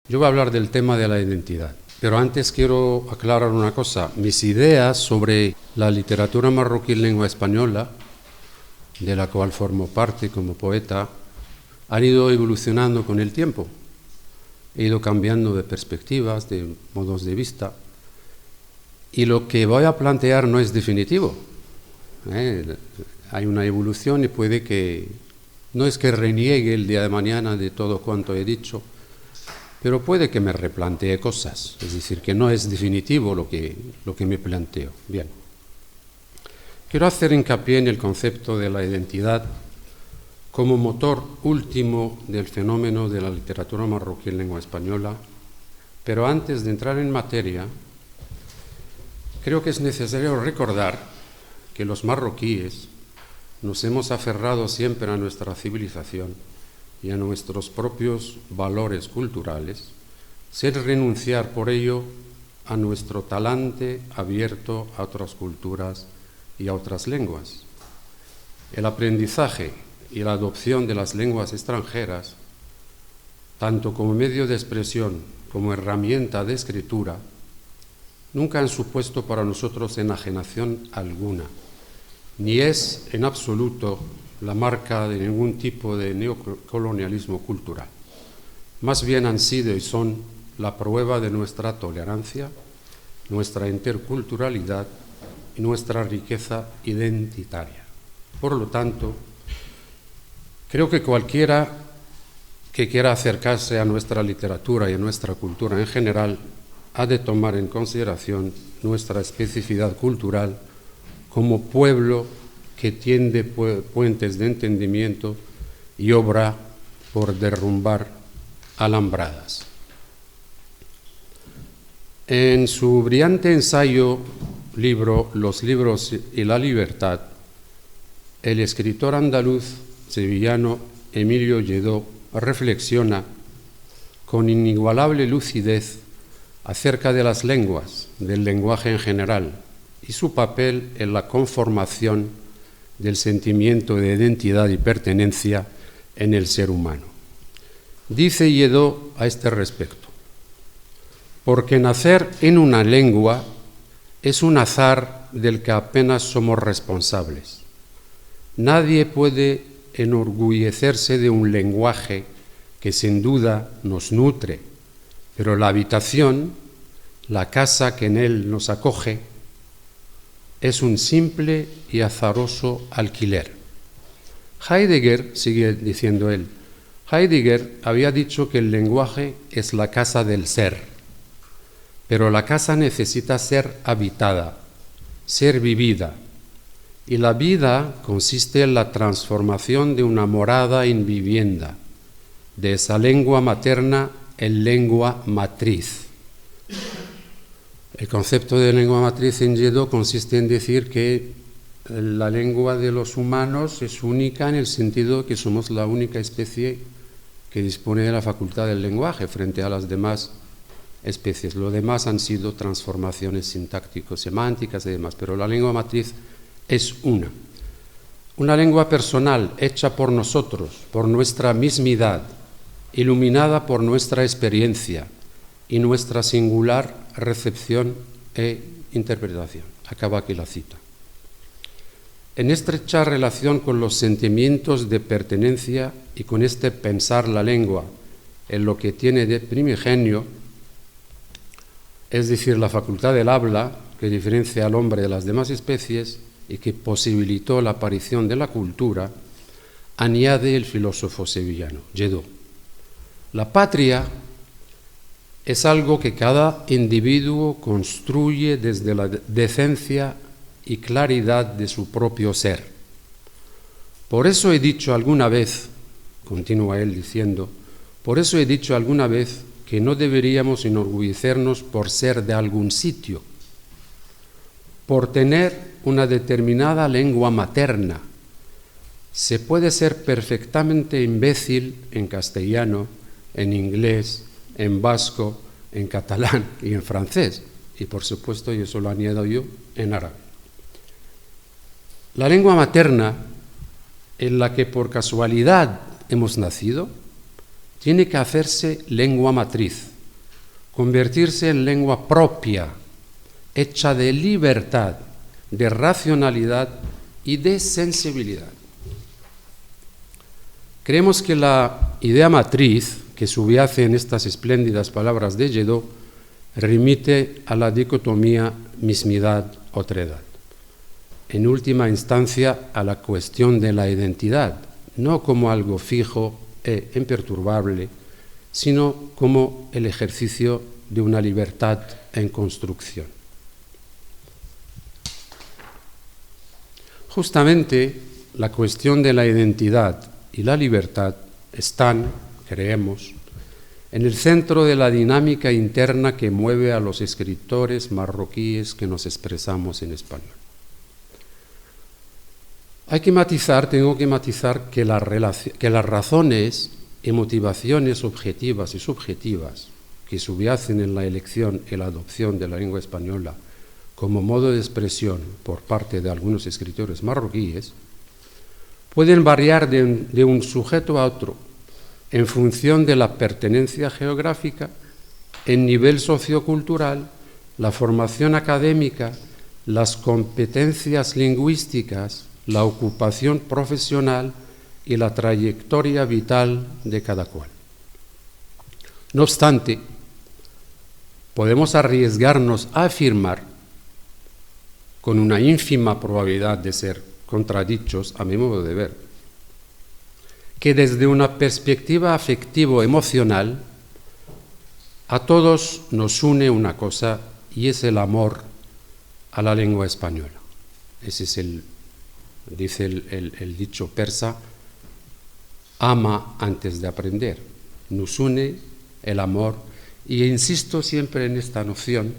Yo voy a hablar del tema de la identidad, pero antes quiero aclarar una cosa. Mis ideas sobre la literatura marroquí en lengua española, de la cual formo parte como poeta, han ido evolucionando con el tiempo. He ido cambiando de perspectivas, de modos de vista, y lo que voy a plantear no es definitivo. Hay una evolución y puede que, no es que reniegue el día de mañana de todo cuanto he dicho, pero puede que me replantee cosas, es decir, que no es definitivo lo que me planteo. Bien. Quiero hacer hincapié en el concepto de la identidad como motor último del fenómeno de la literatura marroquí en lengua española, pero antes de entrar en materia, creo que es necesario recordar que los marroquíes nos hemos aferrado siempre a nuestra civilización y a nuestros propios valores culturales, sin renunciar por ello a nuestro talante abierto a otras culturas y a otras lenguas. El aprendizaje y la adopción de las lenguas extranjeras, tanto como medio de expresión como herramienta de escritura, nunca han supuesto para nosotros enajenación alguna, ni es en absoluto la marca de ningún tipo de neocolonialismo cultural. Más bien han sido y son la prueba de nuestra tolerancia, nuestra interculturalidad y nuestra riqueza identitaria. Por lo tanto, creo que cualquiera que quiera acercarse a nuestra literatura y a nuestra cultura en general ha de tomar en consideración nuestra especificidad cultural como pueblo que tiende puentes de entendimiento y obra por derrumbar alambradas. En su brillante ensayo, libro Los libros y la libertad, el escritor andaluz sevillano Emilio Lledó reflexiona con inigualable lucidez acerca de las lenguas, del lenguaje en general y su papel en la conformación del sentimiento de identidad y pertenencia en el ser humano. Dice Lledó a este respecto: porque nacer en una lengua es un azar del que apenas somos responsables. Nadie puede enorgullecerse de un lenguaje que sin duda nos nutre, pero la habitación, la casa que en él nos acoge, es un simple y azaroso alquiler. Heidegger, sigue diciendo él, Heidegger había dicho que el lenguaje es la casa del ser, pero la casa necesita ser habitada, ser vivida, y la vida consiste en la transformación de una morada en vivienda, de esa lengua materna en lengua matriz. El concepto de lengua matriz en Lledó consiste en decir que la lengua de los humanos es única en el sentido que somos la única especie que dispone de la facultad del lenguaje frente a las demás especies. Lo demás han sido transformaciones sintáctico-semánticas y demás, pero la lengua matriz es una lengua personal hecha por nosotros, por nuestra mismidad, iluminada por nuestra experiencia y nuestra singular recepción e interpretación. Acaba aquí la cita. En estrecha relación con los sentimientos de pertenencia y con este pensar la lengua en lo que tiene de primigenio, es decir, la facultad del habla que diferencia al hombre de las demás especies y que posibilitó la aparición de la cultura, añade el filósofo sevillano, Lledó. La patria es algo que cada individuo construye desde la decencia y claridad de su propio ser. Por eso he dicho alguna vez, continúa él diciendo, por eso he dicho alguna vez que no deberíamos enorgullecernos por ser de algún sitio, por tener una determinada lengua materna. Se puede ser perfectamente imbécil en castellano, en inglés, en vasco, en catalán y en francés, y por supuesto, y eso lo añado yo, en árabe. La lengua materna, en la que por casualidad hemos nacido, tiene que hacerse lengua matriz, convertirse en lengua propia, hecha de libertad, de racionalidad y de sensibilidad. Creemos que la idea matriz que subyace en estas espléndidas palabras de Lledó remite a la dicotomía mismidad-otredad. En última instancia, a la cuestión de la identidad, no como algo fijo e imperturbable, sino como el ejercicio de una libertad en construcción. Justamente la cuestión de la identidad y la libertad están, creemos, en el centro de la dinámica interna que mueve a los escritores marroquíes que nos expresamos en español. Tengo que matizar que las razones y motivaciones objetivas y subjetivas que subyacen en la elección y la adopción de la lengua española como modo de expresión por parte de algunos escritores marroquíes pueden variar de un sujeto a otro en función de la pertenencia geográfica, el nivel sociocultural, la formación académica, las competencias lingüísticas, la ocupación profesional y la trayectoria vital de cada cual. No obstante, podemos arriesgarnos a afirmar, con una ínfima probabilidad de ser contradichos a mi modo de ver, que desde una perspectiva afectivo-emocional a todos nos une una cosa y es el amor a la lengua española. Ese es dice el dicho persa, ama antes de aprender. Nos une el amor, y insisto siempre en esta noción,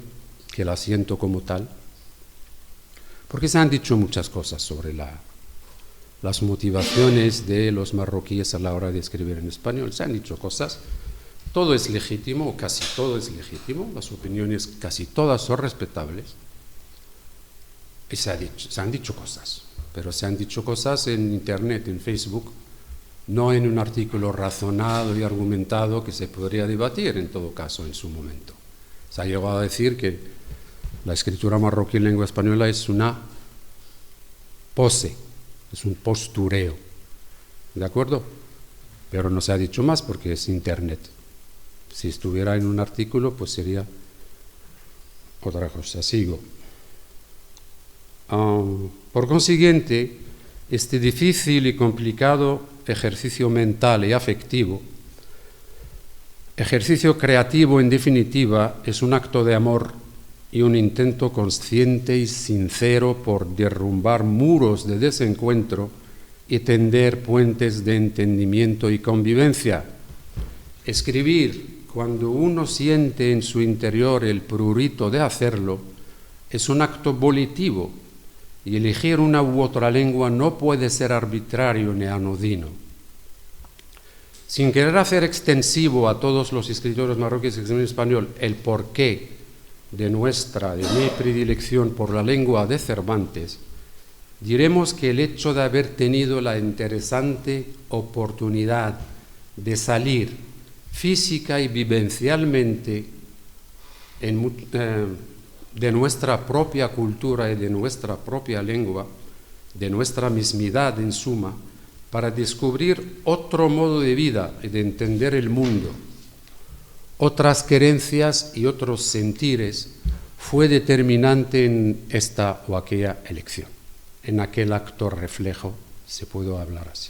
que la siento como tal, porque se han dicho muchas cosas sobre las motivaciones de los marroquíes a la hora de escribir en español. Se han dicho cosas, todo es legítimo, o casi todo es legítimo, las opiniones casi todas son respetables, y se han dicho cosas, pero se han dicho cosas en Internet, en Facebook, no en un artículo razonado y argumentado que se podría debatir en todo caso en su momento. Se ha llegado a decir que la escritura marroquí en lengua española es una pose, es un postureo, ¿de acuerdo? Pero no se ha dicho más porque es Internet. Si estuviera en un artículo, pues sería otra cosa. Sigo. Por consiguiente, este difícil y complicado ejercicio mental y afectivo, ejercicio creativo en definitiva, es un acto de amor y un intento consciente y sincero por derrumbar muros de desencuentro y tender puentes de entendimiento y convivencia. Escribir, cuando uno siente en su interior el prurito de hacerlo, es un acto volitivo, y elegir una u otra lengua no puede ser arbitrario ni anodino. Sin querer hacer extensivo a todos los escritores marroquíes que escriben en español el porqué de mi predilección por la lengua de Cervantes, diremos que el hecho de haber tenido la interesante oportunidad de salir física y vivencialmente de nuestra propia cultura y de nuestra propia lengua, de nuestra mismidad en suma, para descubrir otro modo de vida y de entender el mundo, otras querencias y otros sentires, fue determinante en esta o aquella elección, en aquel acto reflejo, se puede hablar así.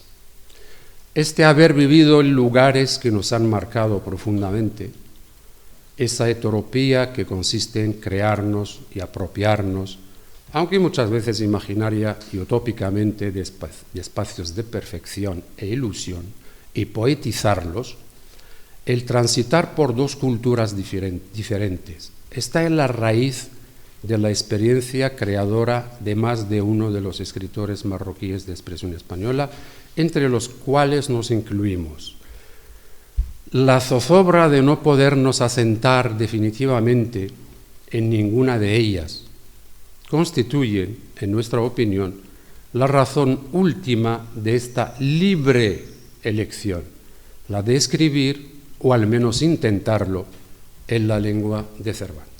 Este haber vivido en lugares que nos han marcado profundamente, esa heteropía que consiste en crearnos y apropiarnos, aunque muchas veces imaginaria y utópicamente, de espacios de perfección e ilusión, y poetizarlos, el transitar por dos culturas diferentes está en la raíz de la experiencia creadora de más de uno de los escritores marroquíes de expresión española, entre los cuales nos incluimos. La zozobra de no podernos asentar definitivamente en ninguna de ellas constituye, en nuestra opinión, la razón última de esta libre elección, la de escribir, o al menos intentarlo, en la lengua de Cervantes.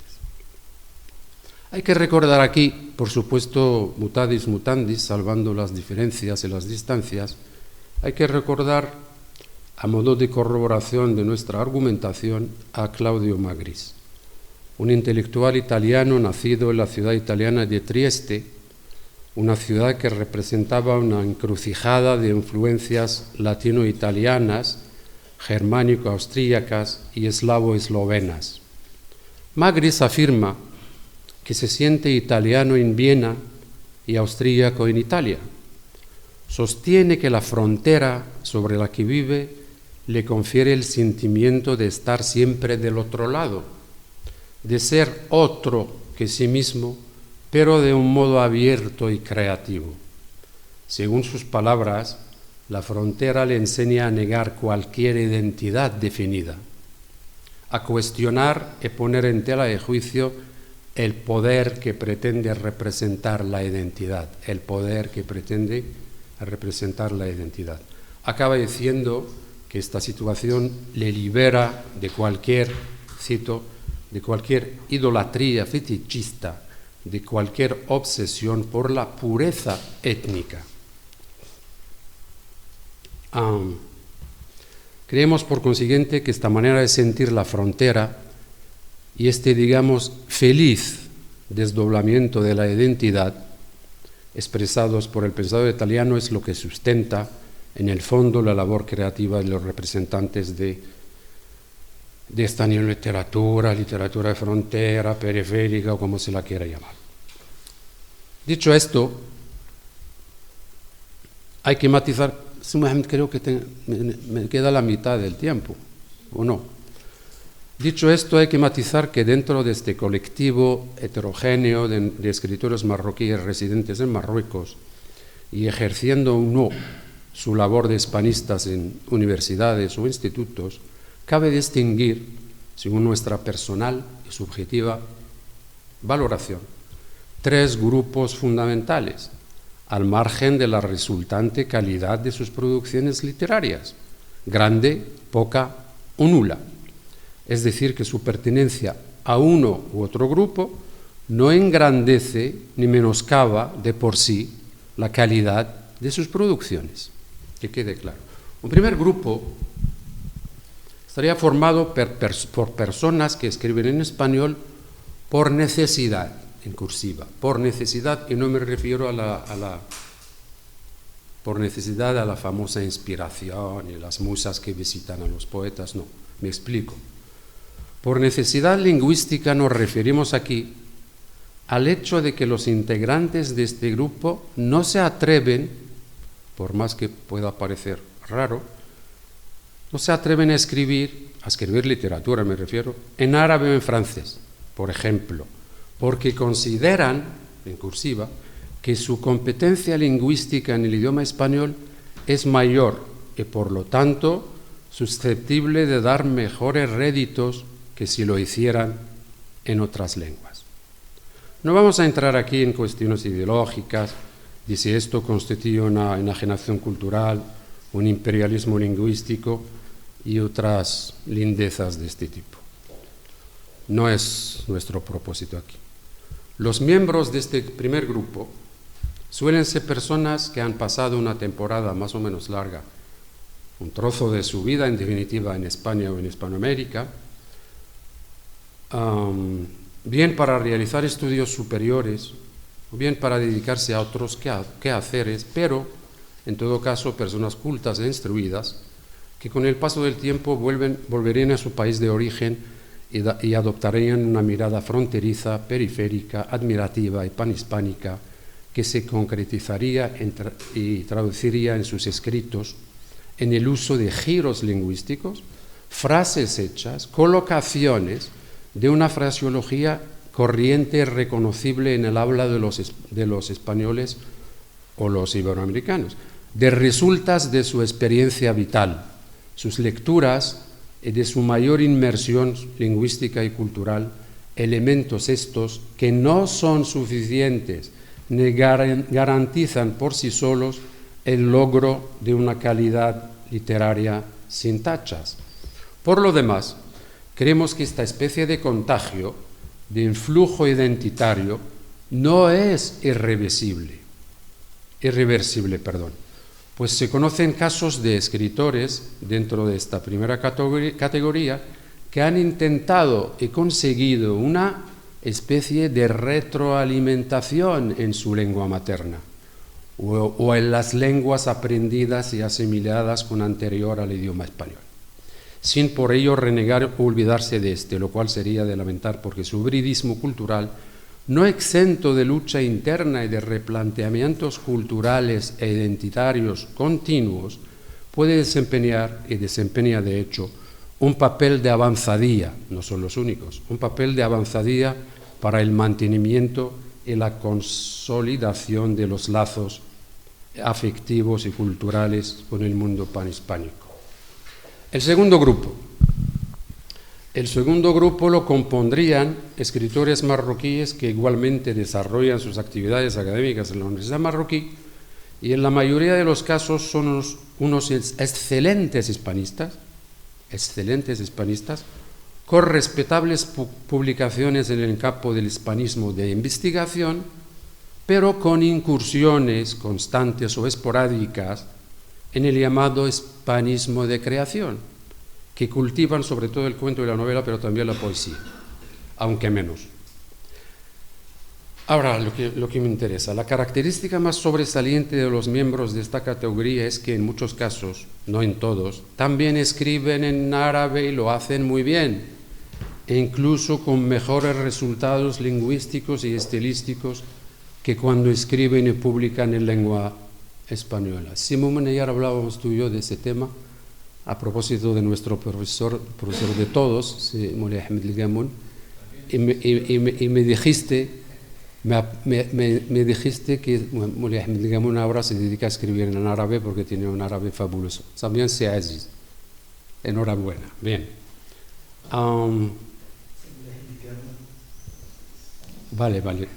Hay que recordar aquí, por supuesto, mutadis mutandis, salvando las diferencias y las distancias, hay que recordar, a modo de corroboración de nuestra argumentación, a Claudio Magris, un intelectual italiano nacido en la ciudad italiana de Trieste, una ciudad que representaba una encrucijada de influencias latino-italianas, germánico-austríacas y eslavo-eslovenas. Magris afirma que se siente italiano en Viena y austríaco en Italia. Sostiene que la frontera sobre la que vive le confiere el sentimiento de estar siempre del otro lado, de ser otro que sí mismo, pero de un modo abierto y creativo. Según sus palabras, la frontera le enseña a negar cualquier identidad definida, a cuestionar y poner en tela de juicio el poder que pretende representar la identidad, el poder que pretende representar la identidad. Acaba diciendo que esta situación le libera de cualquier, cito, de cualquier idolatría fetichista, de cualquier obsesión por la pureza étnica. Creemos, por consiguiente, que esta manera de sentir la frontera y este, digamos, feliz desdoblamiento de la identidad expresados por el pensador italiano es lo que sustenta, en el fondo, la labor creativa de los representantes de esta literatura de frontera, periférica o como se la quiera llamar. Dicho esto, hay que matizar, creo que me queda la mitad del tiempo, ¿o no? Dicho esto, hay que matizar que dentro de este colectivo heterogéneo de escritores marroquíes residentes en Marruecos y ejerciendo su labor de hispanistas en universidades o institutos, cabe distinguir, según nuestra personal y subjetiva valoración, 3 grupos fundamentales, al margen de la resultante calidad de sus producciones literarias, grande, poca o nula. Es decir, que su pertenencia a uno u otro grupo no engrandece ni menoscaba de por sí la calidad de sus producciones. Que quede claro. Un primer grupo estaría formado por personas que escriben en español por necesidad, en cursiva, por necesidad, y no me refiero por necesidad a la famosa inspiración y las musas que visitan a los poetas, no, me explico. Por necesidad lingüística nos referimos aquí al hecho de que los integrantes de este grupo no se atreven, por más que pueda parecer raro, no se atreven a escribir literatura, me refiero, en árabe o en francés, por ejemplo, porque consideran, en cursiva, que su competencia lingüística en el idioma español es mayor y, por lo tanto, susceptible de dar mejores réditos que si lo hicieran en otras lenguas. No vamos a entrar aquí en cuestiones ideológicas de si esto constituye una enajenación cultural, un imperialismo lingüístico y otras lindezas de este tipo. No es nuestro propósito aquí. Los miembros de este primer grupo suelen ser personas que han pasado una temporada más o menos larga, un trozo de su vida, en definitiva, en España o en Hispanoamérica, bien para realizar estudios superiores, o bien para dedicarse a otros quehaceres, pero, en todo caso, personas cultas e instruidas, que con el paso del tiempo volverían a su país de origen y adoptarían una mirada fronteriza, periférica, admirativa y panhispánica, que se concretizaría y traduciría en sus escritos en el uso de giros lingüísticos, frases hechas, colocaciones de una fraseología corriente reconocible en el habla de los españoles o los iberoamericanos, de resultas de su experiencia vital, sus lecturas y de su mayor inmersión lingüística y cultural, elementos estos que no son suficientes ni garantizan por sí solos el logro de una calidad literaria sin tachas. Por lo demás, creemos que esta especie de contagio, de influjo identitario, no es irreversible, pues se conocen casos de escritores dentro de esta primera categoría que han intentado y conseguido una especie de retroalimentación en su lengua materna o en las lenguas aprendidas y asimiladas con anterior al idioma español, sin por ello renegar o olvidarse de este, lo cual sería de lamentar porque su hibridismo cultural, no exento de lucha interna y de replanteamientos culturales e identitarios continuos, puede desempeñar, y desempeña de hecho, un papel de avanzadía, no son los únicos, un papel de avanzadía para el mantenimiento y la consolidación de los lazos afectivos y culturales con el mundo panhispánico. El segundo grupo lo compondrían escritores marroquíes que igualmente desarrollan sus actividades académicas en la Universidad Marroquí y en la mayoría de los casos son unos excelentes hispanistas, con respetables publicaciones en el campo del hispanismo de investigación, pero con incursiones constantes o esporádicas en el llamado hispanismo de creación, que cultivan sobre todo el cuento y la novela, pero también la poesía, aunque menos. Ahora, lo que me interesa, la característica más sobresaliente de los miembros de esta categoría es que en muchos casos, no en todos, también escriben en árabe y lo hacen muy bien, e incluso con mejores resultados lingüísticos y estilísticos que cuando escriben y publican en lengua española. Simón, ayer hablábamos tú y yo de ese tema, a propósito de nuestro profesor de todos, Moulay Ahmed El Gamoun, y me dijiste que Moulay Ahmed El Gamoun ahora se dedica a escribir en árabe porque tiene un árabe fabuloso. También se aziz. Enhorabuena. Bien. Vale.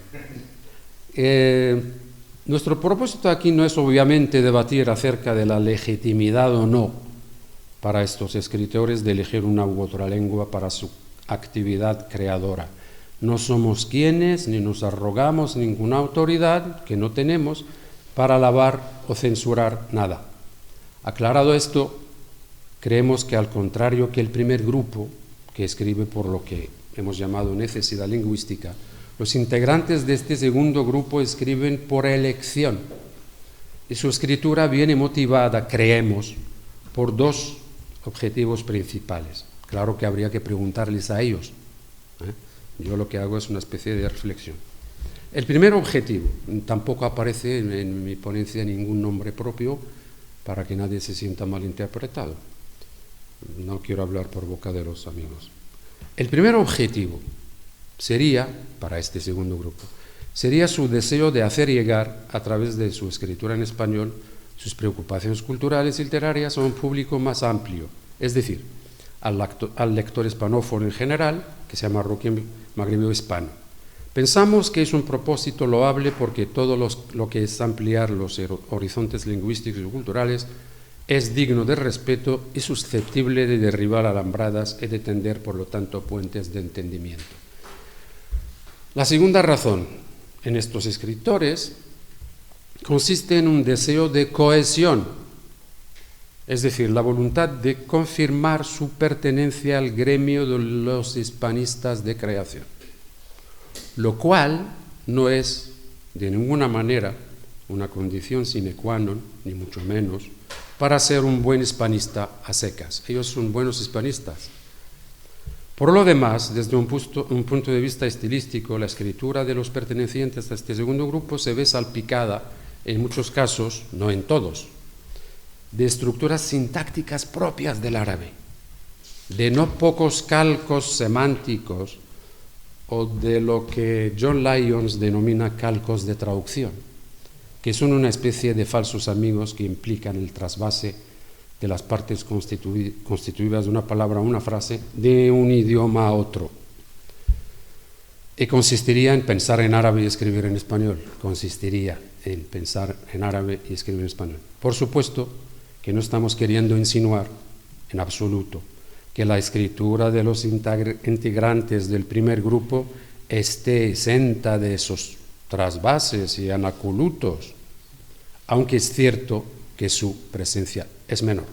Nuestro propósito aquí no es obviamente debatir acerca de la legitimidad o no para estos escritores de elegir una u otra lengua para su actividad creadora. No somos quienes, ni nos arrogamos ninguna autoridad que no tenemos para alabar o censurar nada. Aclarado esto, creemos que al contrario que el primer grupo, que escribe por lo que hemos llamado necesidad lingüística, los integrantes de este segundo grupo escriben por elección y su escritura viene motivada, creemos, por dos objetivos principales. Claro que habría que preguntarles a ellos. Yo lo que hago es una especie de reflexión. El primer objetivo, tampoco aparece en mi ponencia ningún nombre propio para que nadie se sienta malinterpretado. No quiero hablar por boca de los amigos. El primer objetivo sería, para este segundo grupo, sería su deseo de hacer llegar, a través de su escritura en español, sus preocupaciones culturales y literarias a un público más amplio, es decir, al lector hispanófono en general, que sea marroquí, magrebí o hispano. Pensamos que es un propósito loable porque todo lo que es ampliar los horizontes lingüísticos y culturales es digno de respeto y susceptible de derribar alambradas y de tender, por lo tanto, puentes de entendimiento. La segunda razón en estos escritores consiste en un deseo de cohesión, es decir, la voluntad de confirmar su pertenencia al gremio de los hispanistas de creación, lo cual no es de ninguna manera una condición sine qua non, ni mucho menos, para ser un buen hispanista a secas. Ellos son buenos hispanistas. Por lo demás, desde un punto de vista estilístico, la escritura de los pertenecientes a este segundo grupo se ve salpicada, en muchos casos, no en todos, de estructuras sintácticas propias del árabe, de no pocos calcos semánticos o de lo que John Lyons denomina calcos de traducción, que son una especie de falsos amigos que implican el trasvase de las partes constituidas de una palabra o una frase de un idioma a otro. Y consistiría en pensar en árabe y escribir en español. Consistiría en pensar en árabe y escribir en español. Por supuesto que no estamos queriendo insinuar en absoluto que la escritura de los integrantes del primer grupo esté exenta de esos trasvases y anacolutos, aunque es cierto que su presencia es menor.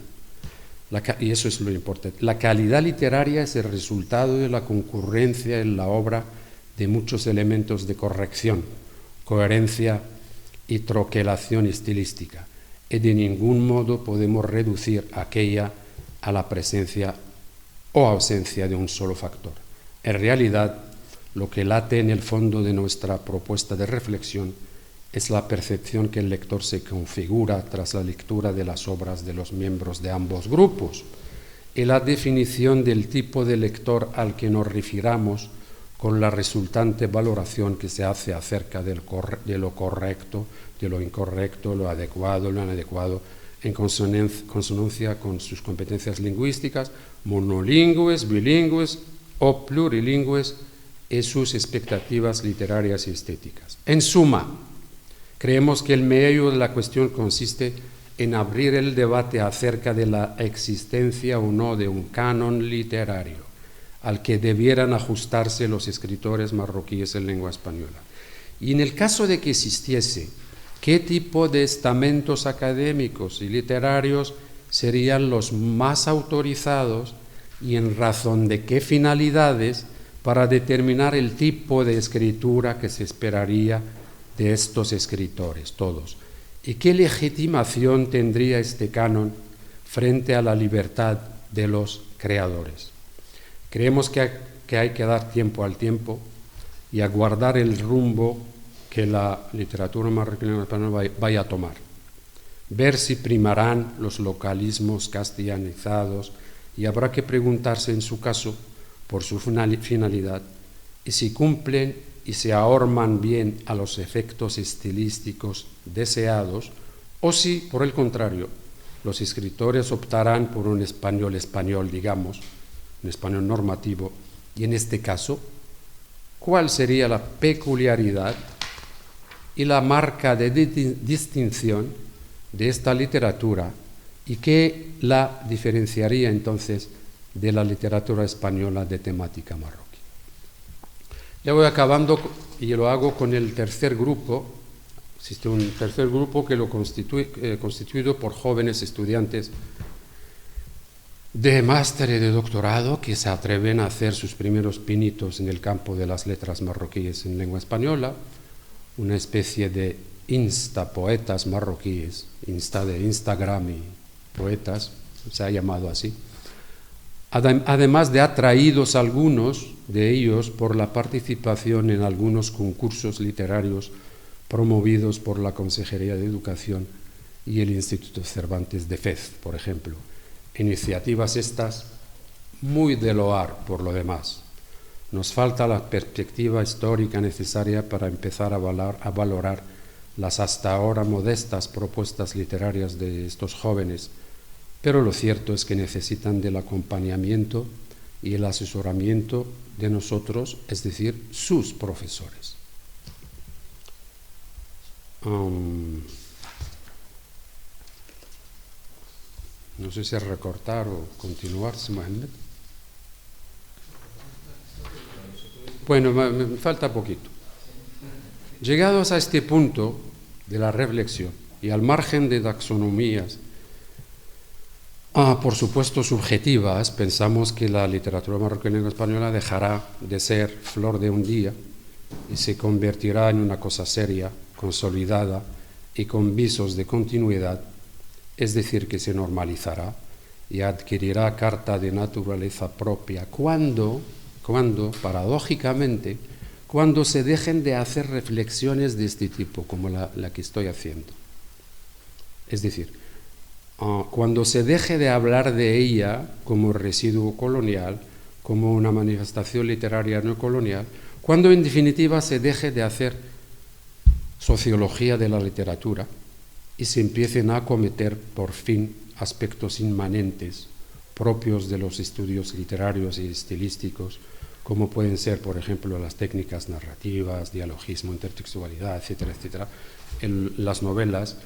Y eso es lo importante. La calidad literaria es el resultado de la concurrencia en la obra de muchos elementos de corrección, coherencia y troquelación estilística, y de ningún modo podemos reducir aquella a la presencia o ausencia de un solo factor. En realidad, lo que late en el fondo de nuestra propuesta de reflexión es la percepción que el lector se configura tras la lectura de las obras de los miembros de ambos grupos, y la definición del tipo de lector al que nos refiramos con la resultante valoración que se hace acerca de lo correcto, de lo incorrecto, lo adecuado, lo inadecuado, en consonancia con sus competencias lingüísticas, monolingües, bilingües o plurilingües, y sus expectativas literarias y estéticas. En suma, creemos que el meollo de la cuestión consiste en abrir el debate acerca de la existencia o no de un canon literario al que debieran ajustarse los escritores marroquíes en lengua española. Y en el caso de que existiese, ¿qué tipo de estamentos académicos y literarios serían los más autorizados y en razón de qué finalidades para determinar el tipo de escritura que se esperaría de estos escritores, todos? ¿Y qué legitimación tendría este canon frente a la libertad de los creadores? Creemos que hay que dar tiempo al tiempo y aguardar el rumbo que la literatura marroquí española vaya a tomar. Ver si primarán los localismos castellanizados, y habrá que preguntarse en su caso por su finalidad y si cumplen y se ahorman bien a los efectos estilísticos deseados, o si, por el contrario, los escritores optarán por un español, digamos, un español normativo, y en este caso, ¿cuál sería la peculiaridad y la marca de distinción de esta literatura y qué la diferenciaría entonces de la literatura española de temática marroquí? Ya voy acabando y lo hago con el tercer grupo. Existe un tercer grupo que lo constituido por jóvenes estudiantes de máster y de doctorado que se atreven a hacer sus primeros pinitos en el campo de las letras marroquíes en lengua española, una especie de instapoetas marroquíes, de Instagram y poetas, se ha llamado así. Además de atraídos algunos de ellos por la participación en algunos concursos literarios promovidos por la Consejería de Educación y el Instituto Cervantes de Fez, por ejemplo. Iniciativas estas muy de loar por lo demás. Nos falta la perspectiva histórica necesaria para empezar a valorar las hasta ahora modestas propuestas literarias de estos jóvenes, pero lo cierto es que necesitan del acompañamiento y el asesoramiento de nosotros, es decir, sus profesores. No sé si recortar o continuar, Mohamed. Bueno, me falta poquito. Llegados a este punto de la reflexión y al margen de taxonomías, por supuesto subjetivas, pensamos que la literatura marroquí en lengua española dejará de ser flor de un día y se convertirá en una cosa seria, consolidada y con visos de continuidad, es decir, que se normalizará y adquirirá carta de naturaleza propia cuando, paradójicamente, cuando se dejen de hacer reflexiones de este tipo, como la que estoy haciendo. Es decir, cuando se deje de hablar de ella como residuo colonial, como una manifestación literaria no colonial, cuando en definitiva se deje de hacer sociología de la literatura y se empiecen a acometer por fin aspectos inmanentes propios de los estudios literarios y estilísticos, como pueden ser, por ejemplo, las técnicas narrativas, dialogismo, intertextualidad, etcétera, etcétera, las novelas,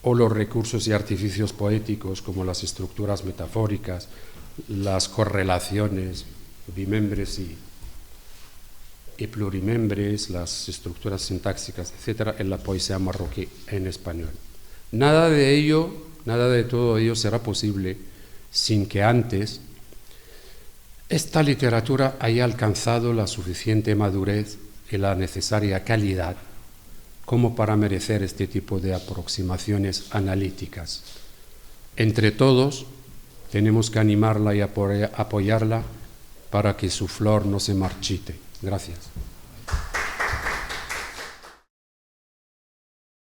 o los recursos y artificios poéticos como las estructuras metafóricas, las correlaciones bimembres y plurimembres, las estructuras sintáxicas, etcétera, en la poesía marroquí en español. Nada de todo ello será posible sin que antes esta literatura haya alcanzado la suficiente madurez y la necesaria calidad como para merecer este tipo de aproximaciones analíticas. Entre todos, tenemos que animarla y apoyarla para que su flor no se marchite. Gracias.